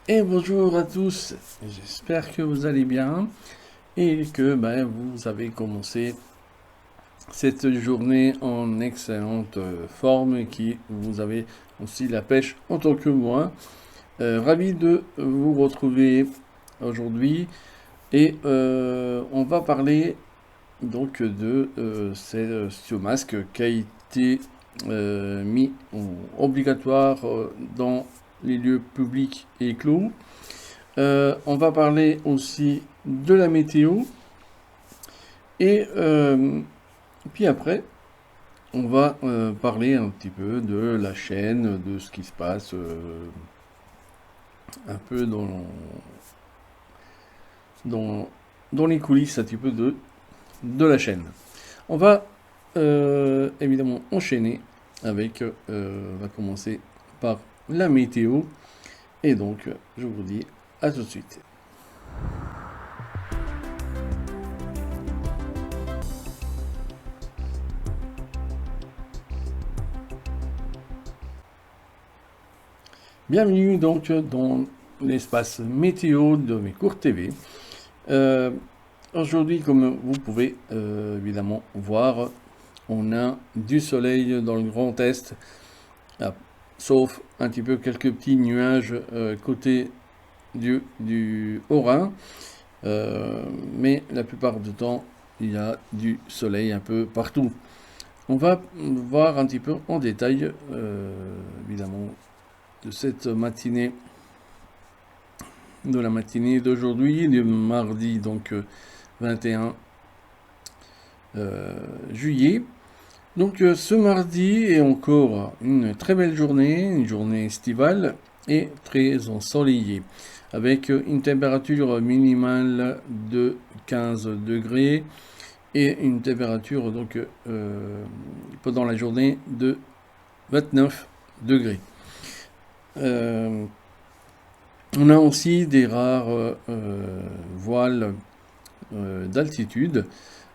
Et bonjour à tous, j'espère que vous allez bien et que vous avez commencé cette journée en excellente forme et que vous avez aussi la pêche en tant que moi. Ravi de vous retrouver aujourd'hui et on va parler donc de ce masque qui a été mis obligatoire dans les lieux publics et clos. On va parler aussi de la météo. Et puis après, on va parler un petit peu de la chaîne, de ce qui se passe un peu dans, dans les coulisses un petit peu de la chaîne. On va évidemment enchaîner avec, on va commencer par la météo. Et donc, je vous dis à tout de suite. Bienvenue donc dans l'espace météo de mes cours TV. Euh, Aujourd'hui, comme vous pouvez évidemment voir, on a du soleil dans le Grand Est, ah, sauf un petit peu quelques petits nuages côté du Haut-Rhin. Mais la plupart du temps, il y a du soleil un peu partout. On va voir un petit peu en détail, évidemment, de cette matinée, de la matinée d'aujourd'hui, du mardi donc 21 juillet. Donc ce mardi est encore une très belle journée, une journée estivale et très ensoleillée, avec une température minimale de 15 degrés et une température donc pendant la journée de 29 degrés. On a aussi des rares voiles d'altitude,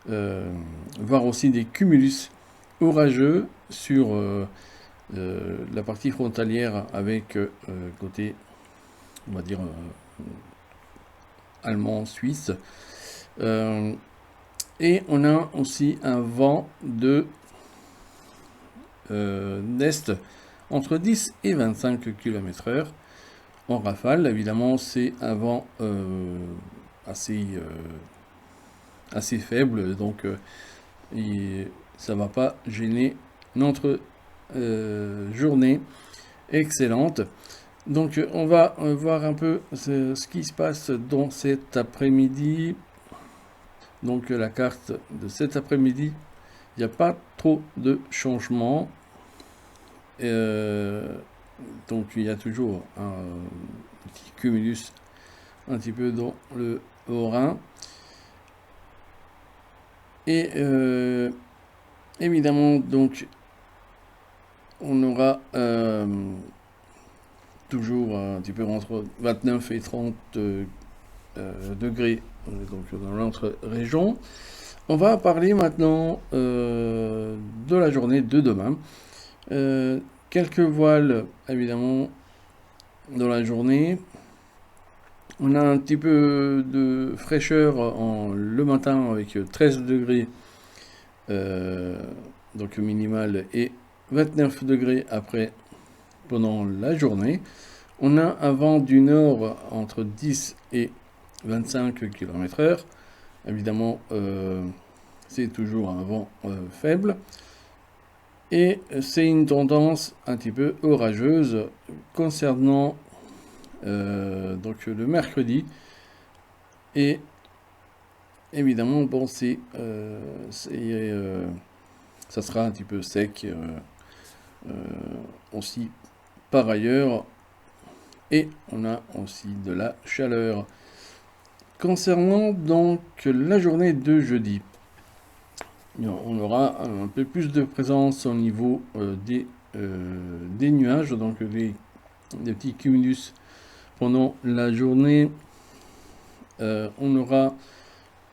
voire aussi des cumulus orageux sur la partie frontalière avec côté, on va dire, allemand, suisse. Et on a aussi un vent d'est entre 10 et 25 km/h en rafale. Évidemment, c'est un vent assez faible, donc ça ne va pas gêner notre journée excellente. Donc on va voir un peu ce qui se passe dans cet après-midi. Donc la carte de cet après-midi, il n'y a pas trop de changements. Donc il y a toujours un petit cumulus un petit peu dans le Haut-Rhin. Et évidemment, donc, on aura toujours un petit peu entre 29 et 30 degrés donc dans notre région. On va parler maintenant de la journée de demain. Quelques voiles, évidemment, dans la journée. On a un petit peu de fraîcheur le matin avec 13 degrés donc minimal et 29 degrés après pendant la journée. On a un vent du nord entre 10 et 25 km/h. Évidemment, c'est toujours un vent faible. Et c'est une tendance un petit peu orageuse concernant donc le mercredi. Et évidemment, bon, ça sera un petit peu sec aussi par ailleurs. Et on a aussi de la chaleur. Concernant donc la journée de jeudi, on aura un peu plus de présence au niveau des nuages, donc des petits cumulus pendant la journée. On aura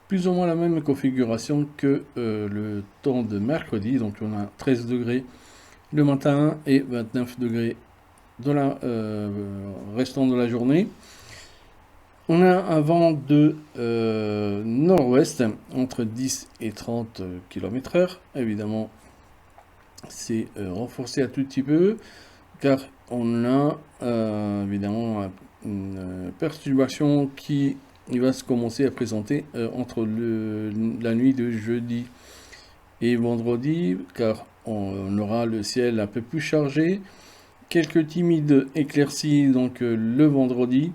plus ou moins la même configuration que le temps de mercredi, donc on a 13 degrés le matin et 29 degrés dans la restant de la journée. On a un vent de nord-ouest entre 10 et 30 km/h. Évidemment, c'est renforcé un tout petit peu car on a évidemment une perturbation qui va se commencer à présenter entre la nuit de jeudi et vendredi, car on aura le ciel un peu plus chargé, quelques timides éclaircies donc le vendredi.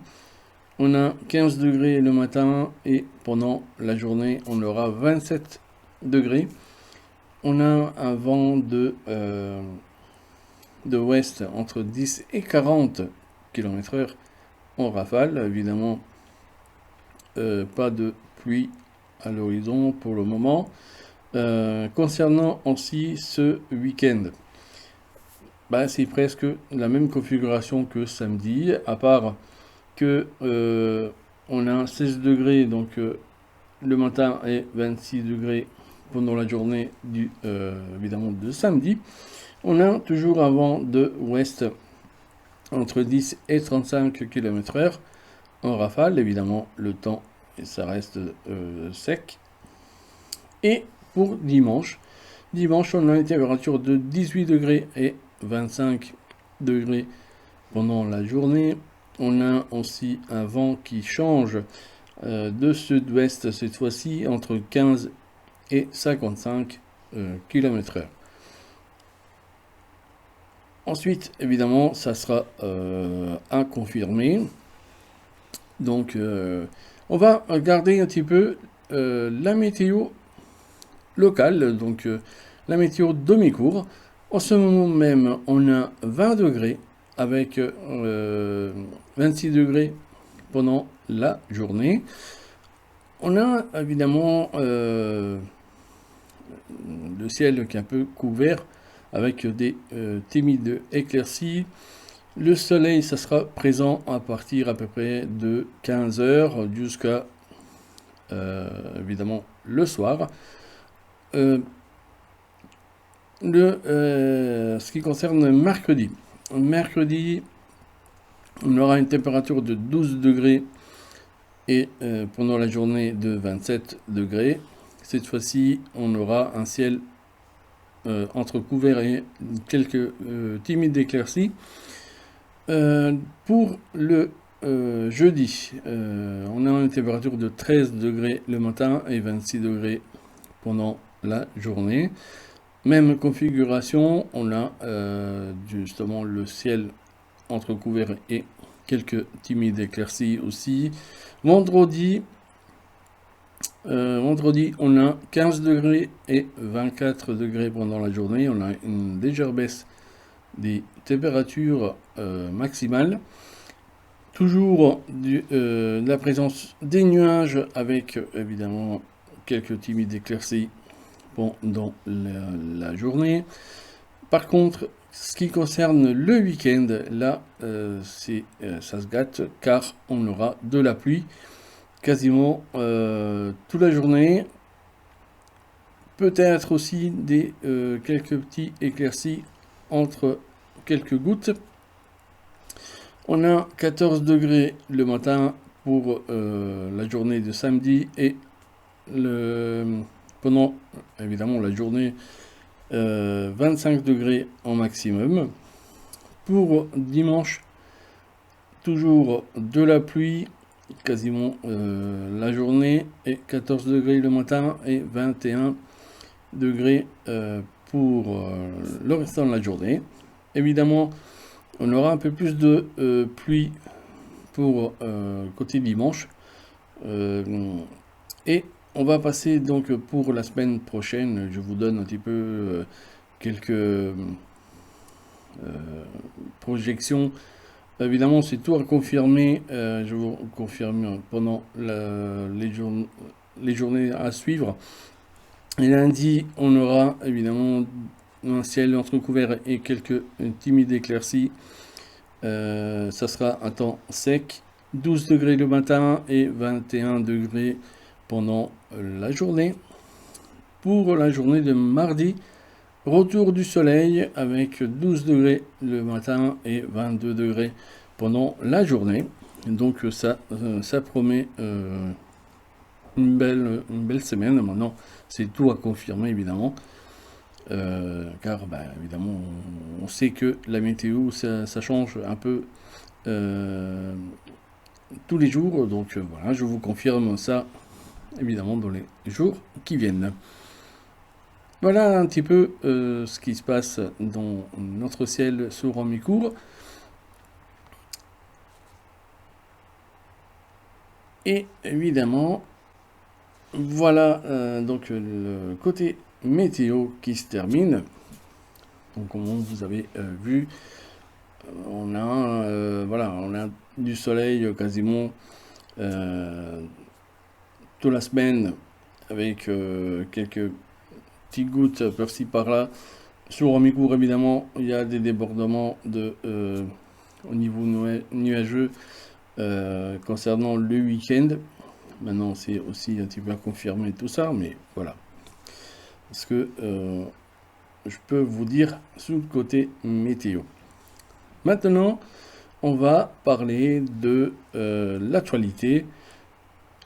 On a 15 degrés le matin et pendant la journée on aura 27 degrés. On a un vent de ouest entre 10 et 40 km/h en rafale. Évidemment, pas de pluie à l'horizon pour le moment. Concernant aussi ce week-end, c'est presque la même configuration que samedi, à part que on a 16 degrés donc le matin et 26 degrés pendant la journée évidemment de samedi. On a toujours un vent de ouest entre 10 et 35 km/h en rafale. Évidemment, le temps, ça reste sec. Et pour dimanche, on a une température de 18 degrés et 25 degrés pendant la journée. On a aussi un vent qui change de sud-ouest cette fois-ci entre 15 et 55 km/h. Ensuite, évidemment, ça sera à confirmer. Donc, on va regarder un petit peu la météo locale, donc la météo de mi-cours. En ce moment même, on a 20 degrés avec 26 degrés pendant la journée. On a évidemment le ciel qui est un peu couvert avec des timides éclaircies. Le soleil, ça sera présent à partir à peu près de 15 h jusqu'à évidemment le soir. Ce qui concerne mercredi, on aura une température de 12 degrés et pendant la journée de 27 degrés. Cette fois-ci, on aura un ciel entre couvert et quelques timides éclaircies. Pour le jeudi, on a une température de 13 degrés le matin et 26 degrés pendant la journée. Même configuration, on a justement le ciel entre couvert et quelques timides éclaircies aussi. Vendredi, on a 15 degrés et 24 degrés pendant la journée. On a une légère baisse des températures maximales. Toujours de la présence des nuages avec évidemment quelques timides éclaircies pendant la journée. Par contre, ce qui concerne le week-end, là, ça se gâte car on aura de la pluie quasiment toute la journée. Peut-être aussi quelques petits éclaircies entre quelques gouttes. On a 14 degrés le matin pour la journée de samedi et pendant évidemment la journée 25 degrés en maximum. Pour dimanche, toujours de la pluie quasiment la journée et 14 degrés le matin et 21 degrés pour le restant de la journée. Évidemment, on aura un peu plus de pluie pour côté dimanche. Et on va passer donc pour la semaine prochaine. Je vous donne un petit peu quelques projections. Évidemment, c'est tout à confirmer. Je vous confirme pendant les journées à suivre. Et lundi, on aura évidemment un ciel entrecouvert et quelques timides éclaircies. Ça sera un temps sec, 12 degrés le matin et 21 degrés pendant la journée. Pour la journée de mardi, retour du soleil avec 12 degrés le matin et 22 degrés pendant la journée. Donc ça promet une belle semaine. Maintenant, c'est tout à confirmer évidemment. Car évidemment on sait que la météo ça change un peu tous les jours, donc voilà, je vous confirme ça évidemment dans les jours qui viennent. Voilà un petit peu ce qui se passe dans notre ciel sur Romicourt. Et évidemment, voilà donc le côté météo qui se termine. Donc comme vous avez vu, on a du soleil quasiment toute la semaine avec quelques petites gouttes par-ci par-là. Sur Romicourt, évidemment, il y a des débordements au niveau nuageux concernant le week-end. Maintenant, c'est aussi un petit peu à confirmer tout ça, mais voilà. Parce que je peux vous dire sous le côté météo. Maintenant, on va parler de l'actualité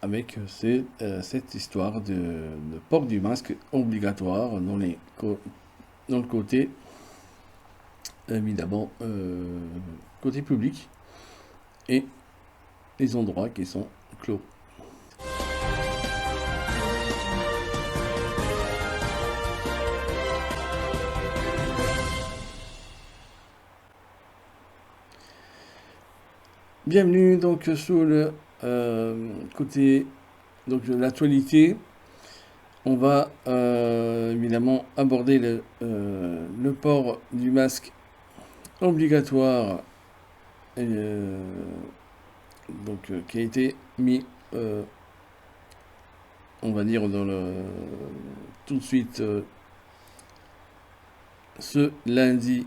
avec cette histoire de port du masque obligatoire dans le côté, évidemment, côté public et les endroits qui sont clos. Bienvenue donc sur le côté donc de l'actualité. On va évidemment aborder le port du masque obligatoire donc qui a été mis on va dire dans tout de suite ce lundi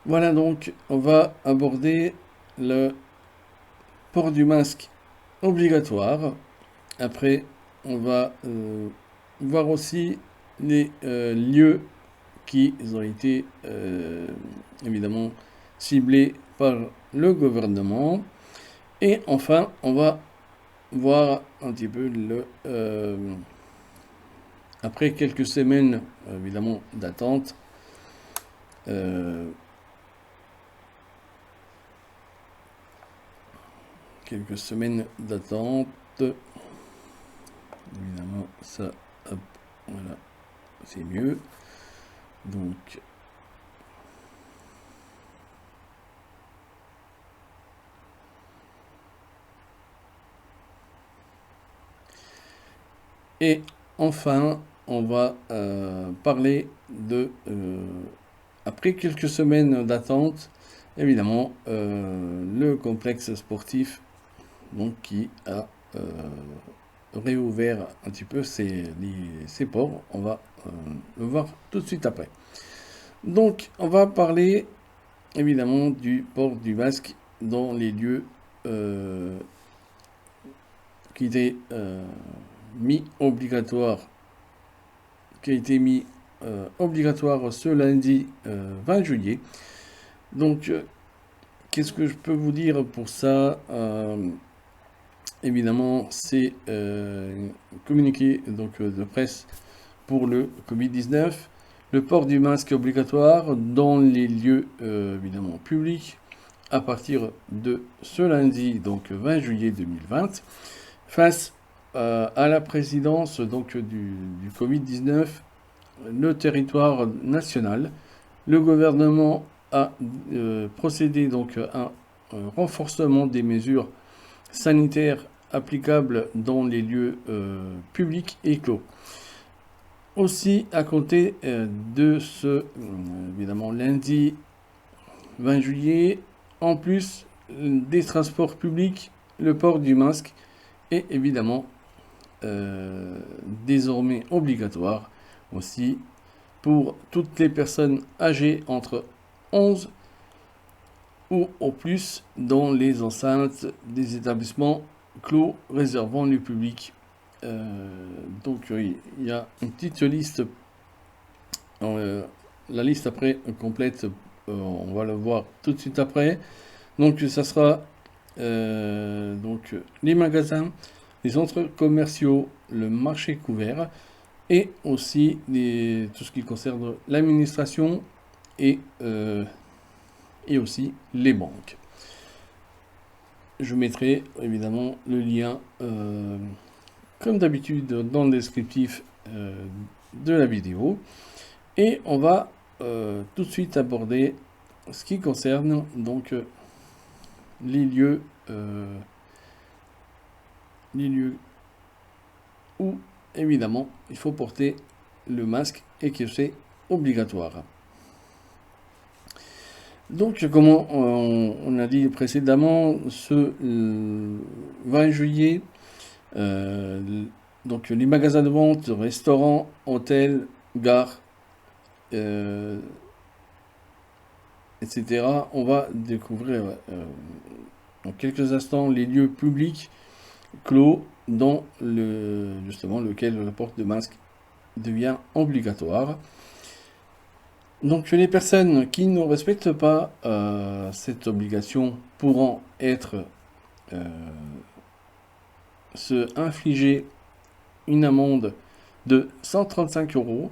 voilà, donc on va aborder le port du masque obligatoire. Après, on va voir aussi les lieux qui ont été évidemment ciblés par le gouvernement. Et enfin, on va voir un petit peu après quelques semaines évidemment d'attente. Quelques semaines d'attente. Évidemment, ça, hop, voilà, c'est mieux. Donc, et enfin, on va parler de, après quelques semaines d'attente, évidemment, le complexe sportif donc, qui a réouvert un petit peu ses ports. On va le voir tout de suite après. Donc, on va parler évidemment du port du masque dans les lieux qui étaient mis obligatoire, qui a été mis obligatoire ce lundi 20 juillet. Donc, qu'est-ce que je peux vous dire pour ça? Évidemment, c'est communiqué donc, de presse pour le Covid-19, le port du masque obligatoire dans les lieux évidemment publics à partir de ce lundi, donc 20 juillet 2020, face à la présidence donc, du Covid-19, le territoire national, le gouvernement a procédé donc à un renforcement des mesures sanitaires applicables dans les lieux publics et clos. Aussi, à compter de ce, évidemment, lundi 20 juillet, en plus des transports publics, le port du masque est évidemment désormais obligatoire aussi pour toutes les personnes âgées entre 11 ou au plus dans les enceintes des établissements clos réservant le public. Donc il y a une petite liste la liste après complète, on va le voir tout de suite après. Donc ça sera donc les magasins, les centres commerciaux, le marché couvert et aussi tout ce qui concerne l'administration et aussi les banques. Je mettrai évidemment le lien comme d'habitude dans le descriptif de la vidéo. Et on va tout de suite aborder ce qui concerne donc les lieux où évidemment il faut porter le masque et que c'est obligatoire. Donc, comme on a dit précédemment, ce 20 juillet, donc les magasins de vente, restaurants, hôtels, gares, etc. On va découvrir dans quelques instants les lieux publics clos dans justement lequel le port de masque devient obligatoire. Donc les personnes qui ne respectent pas cette obligation pourront se infliger une amende de 135 €.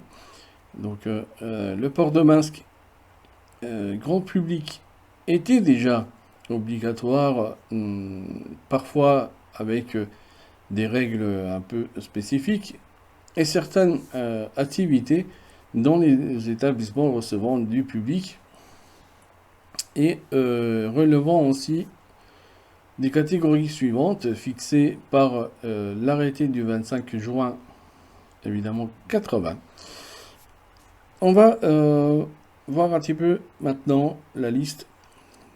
Donc le port de masque grand public était déjà obligatoire, parfois avec des règles un peu spécifiques, et certaines activités dans les établissements recevant du public et relevant aussi des catégories suivantes fixées par l'arrêté du 25 juin, évidemment 80. On va voir un petit peu maintenant la liste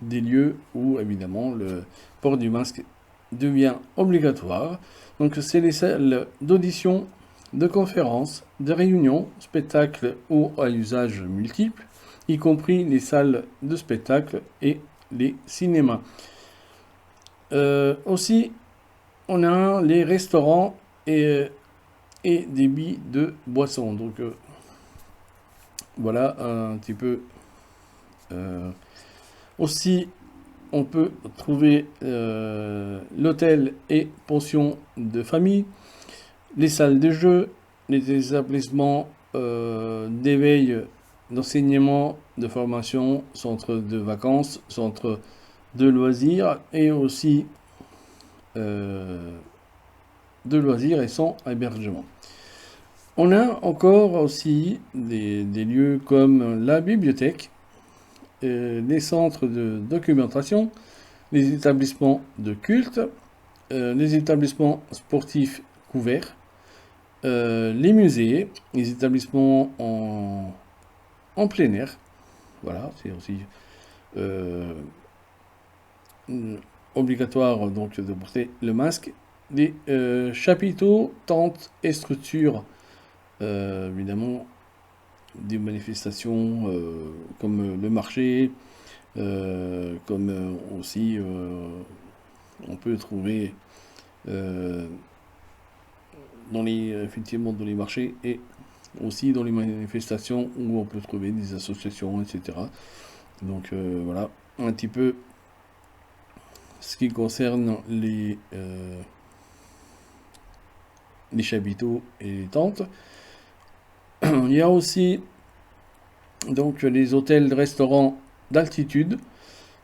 des lieux où évidemment le port du masque devient obligatoire. Donc c'est les salles d'audition, de conférences, de réunions, spectacles ou à usage multiple, y compris les salles de spectacle et les cinémas. Aussi, on a les restaurants et débits de boissons. Donc voilà un petit peu. Aussi, on peut trouver l'hôtel et pension de famille, les salles de jeu, les établissements d'éveil, d'enseignement, de formation, centres de vacances, centres de loisirs et aussi de loisirs et sans hébergement. On a encore aussi des lieux comme la bibliothèque, les centres de documentation, les établissements de culte, les établissements sportifs couverts, les musées, les établissements en plein air. Voilà, c'est aussi obligatoire donc de porter le masque. Les chapiteaux, tentes et structures, évidemment, des manifestations comme le marché, comme aussi on peut trouver effectivement dans les marchés et aussi dans les manifestations où on peut trouver des associations, etc. Donc voilà un petit peu ce qui concerne les chapiteaux et les tentes. Il y a aussi donc les hôtels, restaurants d'altitude.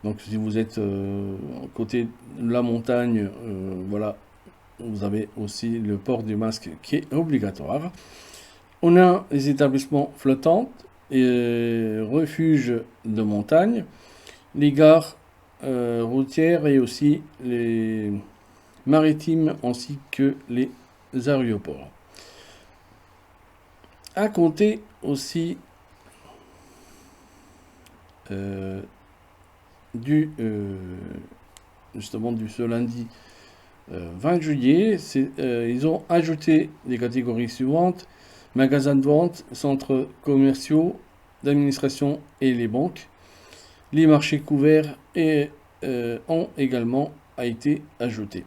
Donc si vous êtes côté de la montagne, voilà, vous avez aussi le port du masque qui est obligatoire. On a les établissements flottants et refuges de montagne, les gares routières et aussi les maritimes ainsi que les aéroports. À compter aussi justement du ce lundi 20 juillet, ils ont ajouté les catégories suivantes: magasins de vente, centres commerciaux, d'administration et les banques. Les marchés couverts ont également été ajoutés.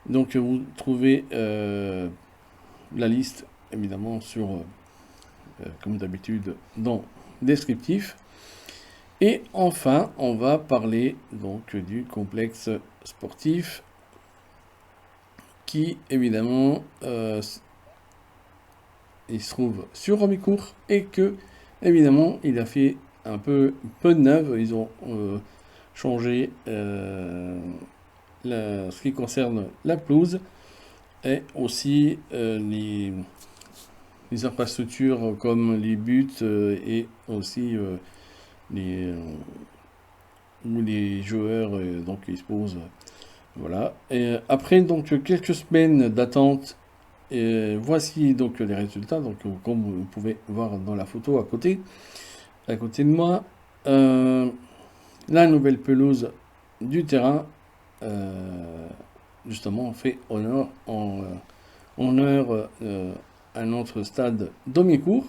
Donc vous trouvez la liste évidemment sur comme d'habitude dans descriptif. Et enfin, on va parler donc du complexe sportif qui, évidemment, il se trouve sur Romicourt et que, évidemment, il a fait un peu de neuf. Ils ont changé ce qui concerne la pelouse et aussi les infrastructures comme les buts et aussi où les joueurs donc ils se posent. Voilà. Et après donc quelques semaines d'attente, voici donc les résultats. Donc comme vous pouvez voir dans la photo à côté de moi, la nouvelle pelouse du terrain justement fait honneur à notre stade Domicourt.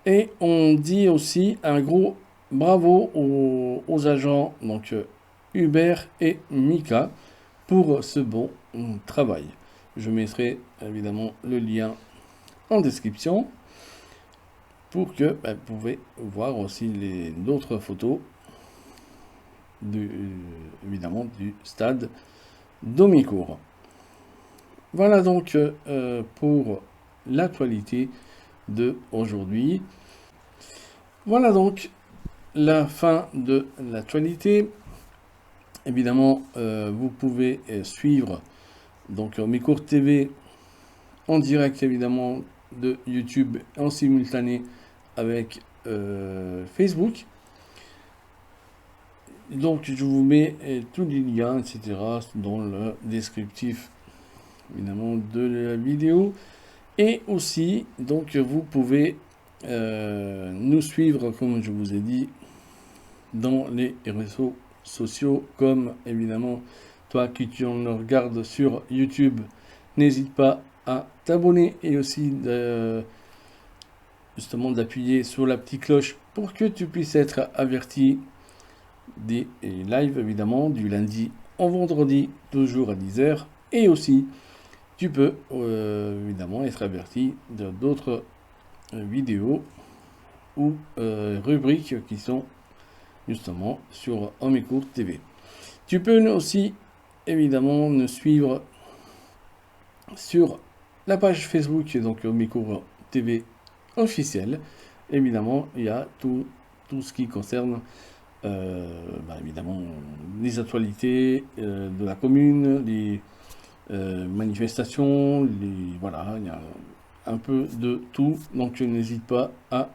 Et on dit aussi un gros bravo aux agents, donc Hubert et Mika, pour ce bon travail. Je mettrai évidemment le lien en description pour que vous pouvez voir aussi d'autres photos évidemment du stade Domicourt. Voilà donc pour l'actualité de aujourd'hui. Voilà donc la fin de l'actualité. Évidemment, vous pouvez suivre donc Romicourt TV en direct évidemment de YouTube en simultané avec Facebook. Donc je vous mets tous les liens, etc. dans le descriptif évidemment de la vidéo. Et aussi, donc vous pouvez nous suivre, comme je vous ai dit, dans les réseaux sociaux, comme évidemment, toi qui tu en regardes sur YouTube, n'hésite pas à t'abonner et aussi justement d'appuyer sur la petite cloche pour que tu puisses être averti des lives évidemment du lundi au vendredi, toujours à 10h. Et aussi, tu peux évidemment être averti d'autres vidéos ou rubriques qui sont justement sur Romicourt TV. Tu peux aussi évidemment nous suivre sur la page Facebook, donc Romicourt TV officiel. Évidemment, il y a tout ce qui concerne évidemment les actualités de la commune, les manifestations, voilà, il y a un peu de tout, donc n'hésite pas à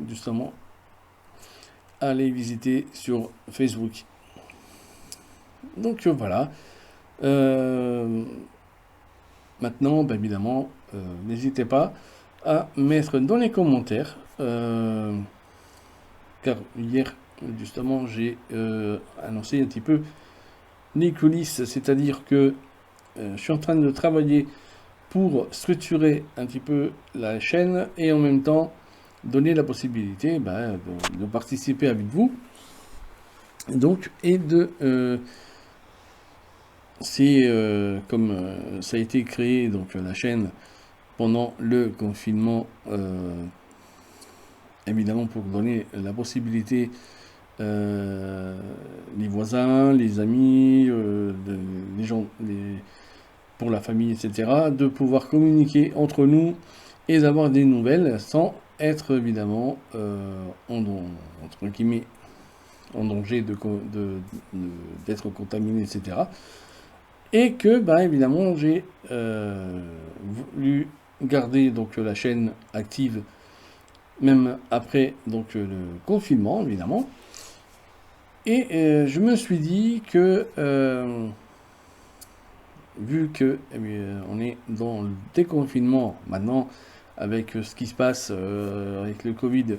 justement aller visiter sur Facebook. Donc voilà. Maintenant, évidemment, n'hésitez pas à mettre dans les commentaires, car hier, justement, j'ai annoncé un petit peu les coulisses, c'est-à-dire que je suis en train de travailler pour structurer un petit peu la chaîne et en même temps donner la possibilité de participer avec vous. Donc, et c'est comme ça a été créé, donc la chaîne pendant le confinement, évidemment pour donner la possibilité les voisins, les amis, les gens, pour la famille, etc., de pouvoir communiquer entre nous et d'avoir des nouvelles sans être évidemment entre guillemets en danger d'être contaminé, etc. Et que évidemment j'ai voulu garder donc la chaîne active même après donc le confinement évidemment. Et je me suis dit que vu que on est dans le déconfinement maintenant, avec ce qui se passe avec le Covid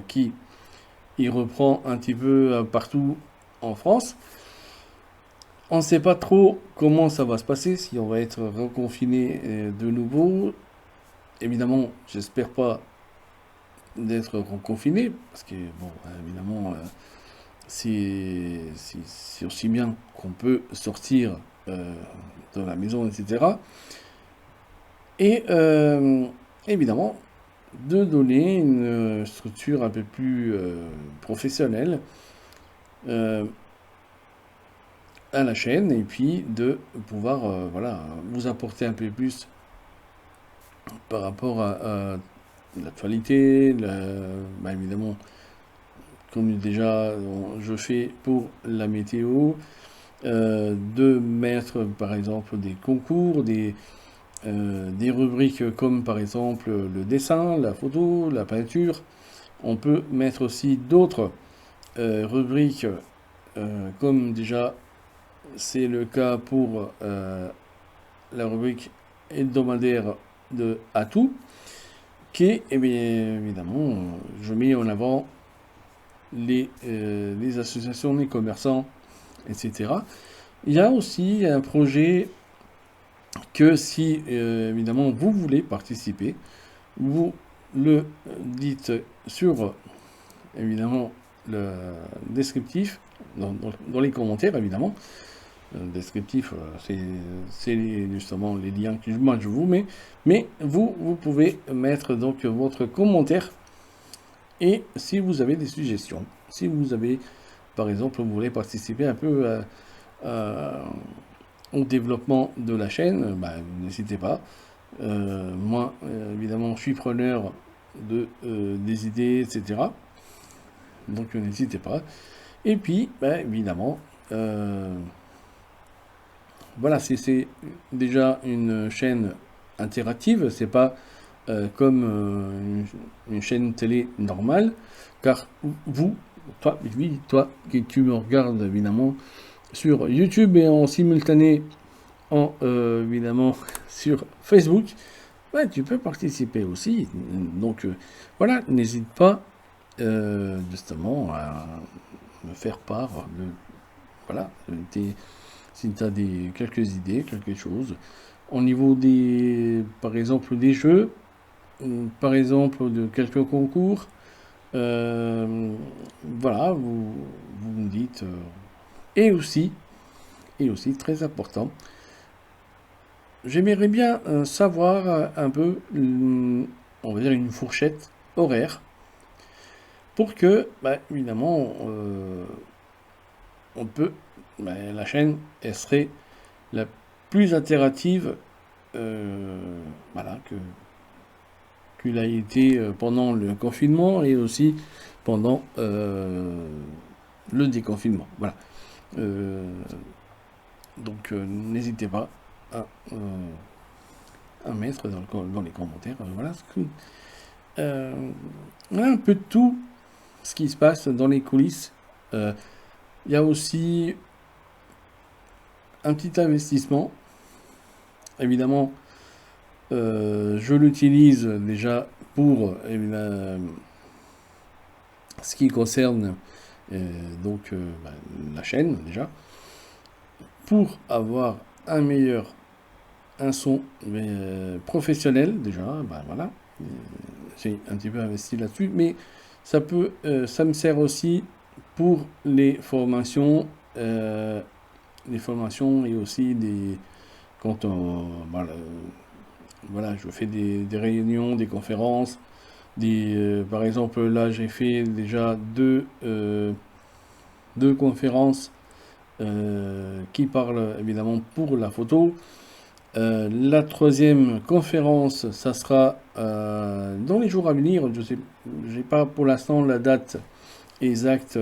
qui il reprend un petit peu partout en France, on ne sait pas trop comment ça va se passer, si on va être reconfiné de nouveau. Évidemment, j'espère pas d'être reconfiné, parce que, bon, évidemment, c'est aussi bien qu'on peut sortir de la maison, etc. Et évidemment, de donner une structure un peu plus professionnelle à la chaîne, et puis de pouvoir voilà, vous apporter un peu plus par rapport à l'actualité, bah, évidemment, comme déjà je fais pour la météo, de mettre par exemple des concours, des rubriques comme par exemple le dessin, la photo, la peinture. On peut mettre aussi d'autres rubriques comme déjà c'est le cas pour la rubrique hebdomadaire de Atout, qui est, eh bien, évidemment, je mets en avant les associations, les commerçants, etc. Il y a aussi un projet que si, évidemment, vous voulez participer, vous le dites sur, évidemment, le descriptif, dans les commentaires, évidemment. Le descriptif, c'est justement les liens que moi je vous mets. Mais vous pouvez mettre donc votre commentaire. Et si vous avez des suggestions, si vous avez, par exemple, vous voulez participer un peu au développement de la chaîne, bah, n'hésitez pas. Moi, évidemment, je suis preneur des idées, etc. Donc n'hésitez pas. Et puis, bah, évidemment, voilà, c'est déjà une chaîne interactive, c'est pas comme une chaîne télé normale, car vous, toi, oui, toi, qui tu me regardes évidemment sur YouTube et en simultané évidemment sur Facebook, ouais, tu peux participer aussi. Donc voilà, n'hésite pas justement à me faire part de voilà, si tu as quelques idées, quelque chose. Au niveau par exemple, des jeux, par exemple, de quelques concours, voilà, vous me dites. Et aussi, très important, j'aimerais bien savoir un peu, on va dire, une fourchette horaire pour que, bah, évidemment, on peut, bah, la chaîne, elle serait la plus interactive voilà, qu'il a été pendant le confinement et aussi pendant le déconfinement. Voilà. Donc n'hésitez pas à, mettre dans les commentaires. Voilà, voilà un peu de tout ce qui se passe dans les coulisses. Il y a aussi un petit investissement. Évidemment, je l'utilise déjà pour ce qui concerne donc bah, la chaîne déjà, pour avoir un son professionnel déjà, bah, voilà, j'ai un petit peu investi là-dessus, mais ça me sert aussi pour les formations et aussi quand voilà, je fais des réunions, des conférences, par exemple, là, j'ai fait déjà deux conférences qui parlent évidemment pour la photo. La troisième conférence, ça sera dans les jours à venir. Je sais, j'ai pas pour l'instant la date exacte.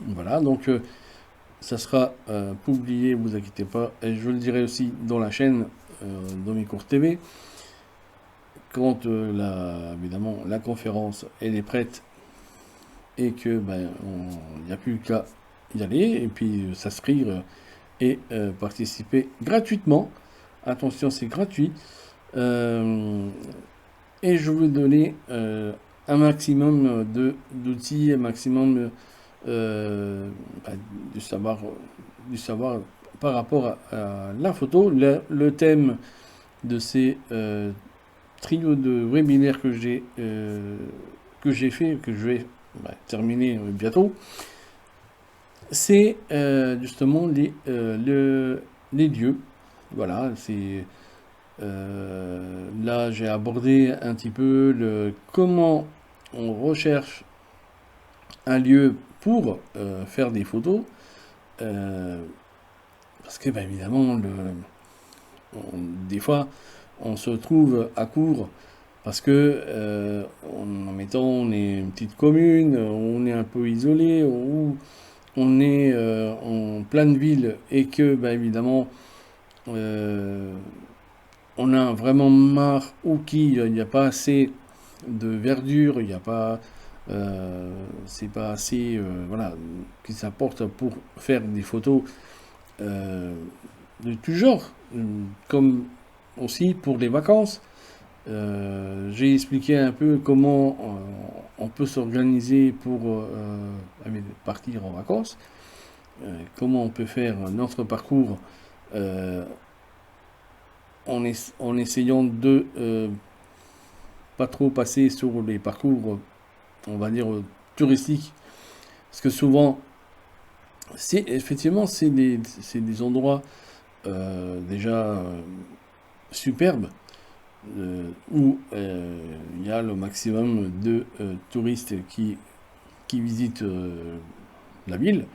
Voilà, donc ça sera publié, vous inquiétez pas, et je le dirai aussi dans la chaîne, dans mes cours TV, quand évidemment la conférence elle est prête et que ben il n'y a plus qu'à y aller et puis s'inscrire et participer gratuitement. Attention, c'est gratuit. Et je veux donner un maximum d'outils, un maximum bah, du savoir par rapport à la photo. Le thème de ces trio de webinaires que j'ai fait, que je vais bah, terminer bientôt, c'est justement les lieux. Voilà, c'est Là, j'ai abordé un petit peu comment on recherche un lieu pour faire des photos. Parce que, bah, évidemment, des fois, on se trouve à court parce que, en mettant, on est une petite commune, on est un peu isolé, ou on est en pleine ville et que, bah, évidemment, euh, on a vraiment marre ou qu'il n'y a pas assez de verdure, il n'y a pas, c'est pas assez, voilà, qui s'apporte pour faire des photos euh, de tout genre, comme aussi pour les vacances. J'ai expliqué un peu comment on peut s'organiser pour partir en vacances, comment on peut faire notre parcours euh, en essayant de pas trop passer sur les parcours, on va dire, touristiques. Parce que souvent, effectivement, c'est des endroits déjà superbes où il y a le maximum de touristes qui visitent la ville.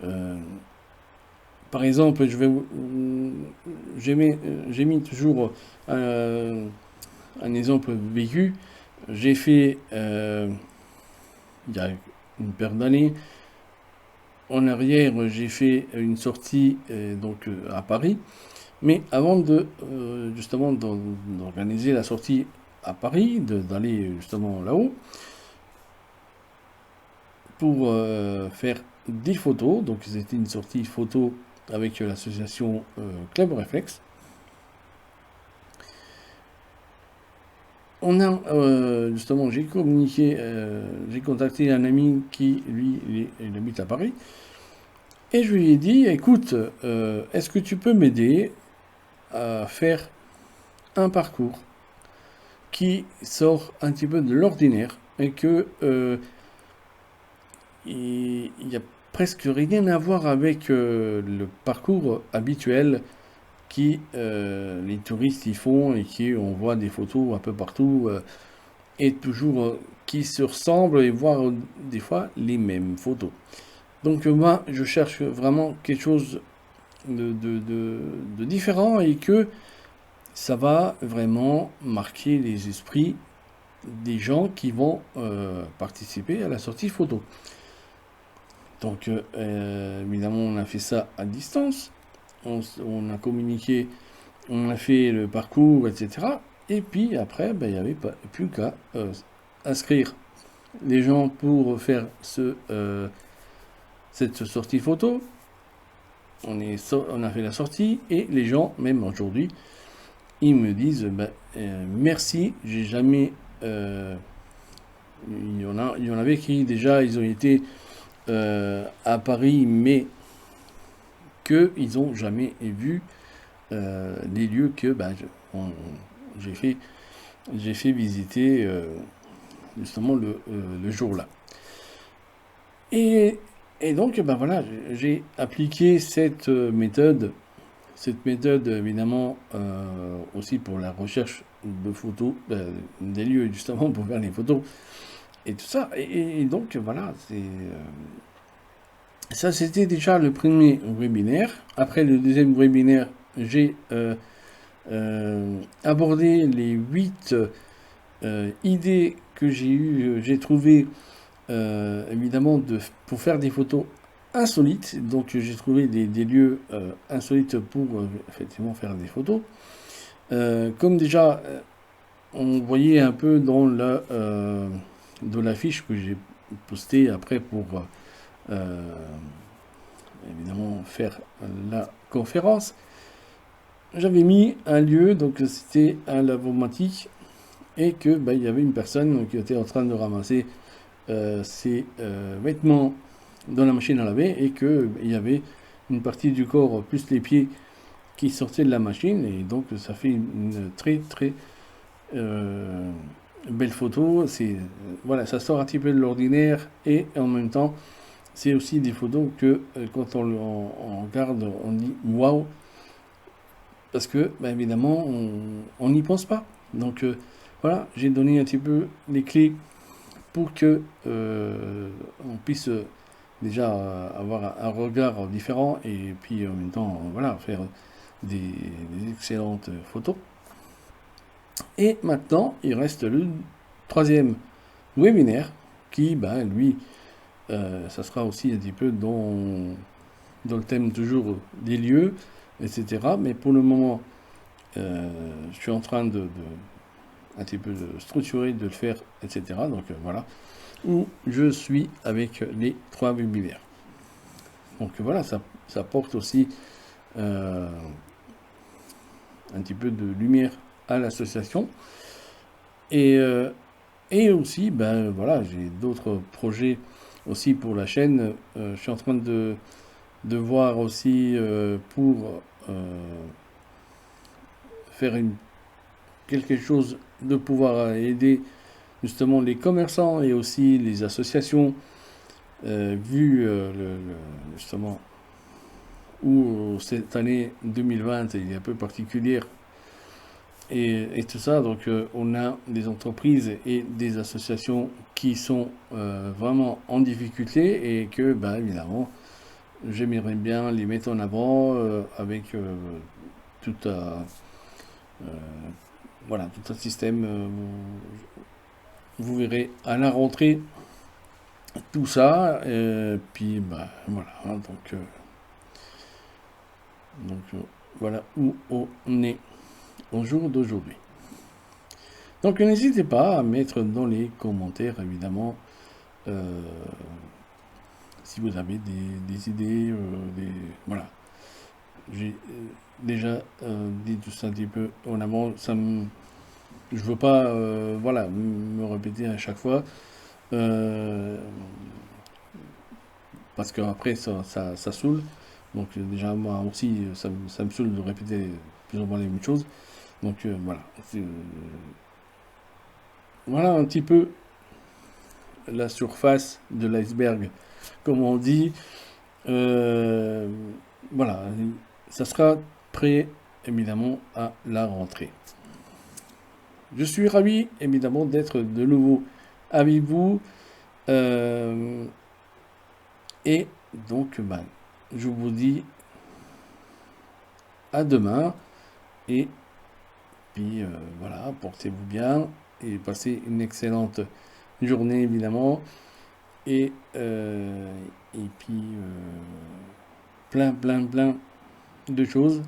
Euh, Par exemple, j'ai mis toujours un exemple vécu. J'ai fait, il y a une paire d'années, en arrière, j'ai fait une sortie à Paris. Mais avant de justement d'organiser la sortie à Paris, d'aller justement là-haut, pour faire des photos, donc c'était une sortie photo avec l'association Club Réflexe. On a justement, j'ai contacté un ami qui lui, il habite à Paris, et je lui ai dit, écoute, est-ce que tu peux m'aider à faire un parcours qui sort un petit peu de l'ordinaire et que il n'y a presque rien à voir avec le parcours habituel qui les touristes y font et qui on voit des photos un peu partout et toujours qui se ressemblent et voire des fois les mêmes photos. Donc moi je cherche vraiment quelque chose de différent et que ça va vraiment marquer les esprits des gens qui vont participer à la sortie photo. Donc évidemment on a fait ça à distance, on a communiqué, on a fait le parcours, etc. Et puis après, ben, il n'y avait pas, plus qu'à inscrire les gens pour faire cette sortie photo. On a fait la sortie et les gens, même aujourd'hui, ils me disent ben, merci, j'ai jamais. Il y en avait qui déjà, ils ont été à Paris, mais qu'ils n'ont jamais vu les lieux que ben, j'ai fait, j'ai fait visiter justement le jour-là. Et, et donc, ben voilà, j'ai appliqué cette méthode évidemment aussi pour la recherche de photos, des lieux justement pour faire les photos et tout ça. Et donc voilà, ça c'était déjà le premier webinaire. Après le deuxième webinaire, j'ai abordé les 8 idées que j'ai trouvées évidemment pour faire des photos insolites. Donc j'ai trouvé des lieux insolites pour effectivement faire des photos. Comme déjà on voyait un peu dans l'affiche que j'ai postée après pour évidemment faire la conférence, j'avais mis un lieu, donc c'était un lavomatique, et que bah, il y avait une personne qui était en train de ramasser ses vêtements dans la machine à laver et qu'il y avait une partie du corps plus les pieds qui sortaient de la machine et donc ça fait une très très belle photo. Voilà, ça sort un petit peu de l'ordinaire et en même temps c'est aussi des photos que quand on regarde on dit waouh, parce que, bah, évidemment, on n'y pense pas. Donc, voilà, j'ai donné un petit peu les clés pour que on puisse déjà avoir un regard différent et puis en même temps, voilà, faire des excellentes photos. Et maintenant, il reste le troisième webinaire qui, ben, lui, ça sera aussi un petit peu dans le thème toujours des lieux, etc. Mais pour le moment, je suis en train de un petit peu de structurer, de le faire, etc. Donc voilà, où je suis avec les trois webinaires. Donc voilà, ça porte aussi euh, un petit peu de lumière à l'association. Et, et aussi, ben voilà, j'ai d'autres projets aussi pour la chaîne. Je suis en train de voir aussi pour faire quelque chose de pouvoir aider justement les commerçants et aussi les associations, vu justement où cette année 2020 est un peu particulière et tout ça. Donc on a des entreprises et des associations qui sont vraiment en difficulté et que, ben, évidemment, j'aimerais bien les mettre en avant avec tout un, euh, voilà, tout un système. Vous verrez à la rentrée tout ça. Puis bah, voilà, hein, donc, voilà où on est au jour d'aujourd'hui. Donc n'hésitez pas à mettre dans les commentaires évidemment euh, si vous avez des idées, voilà. J'ai déjà dit tout ça un petit peu en avant. Je veux pas voilà, me répéter à chaque fois. euh, Parce qu'après ça saoule. Donc déjà moi aussi ça me saoule de répéter plus ou moins les mêmes choses. Donc voilà. Voilà un petit peu la surface de l'iceberg, comme on dit. Euh, voilà, ça sera prêt évidemment à la rentrée. Je suis ravi évidemment d'être de nouveau avec vous. Euh, et donc, ben, je vous dis à demain. Et puis voilà, portez-vous bien et passez une excellente journée évidemment. Et, et puis plein de choses.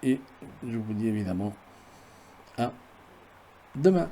Et je vous dis évidemment à demain.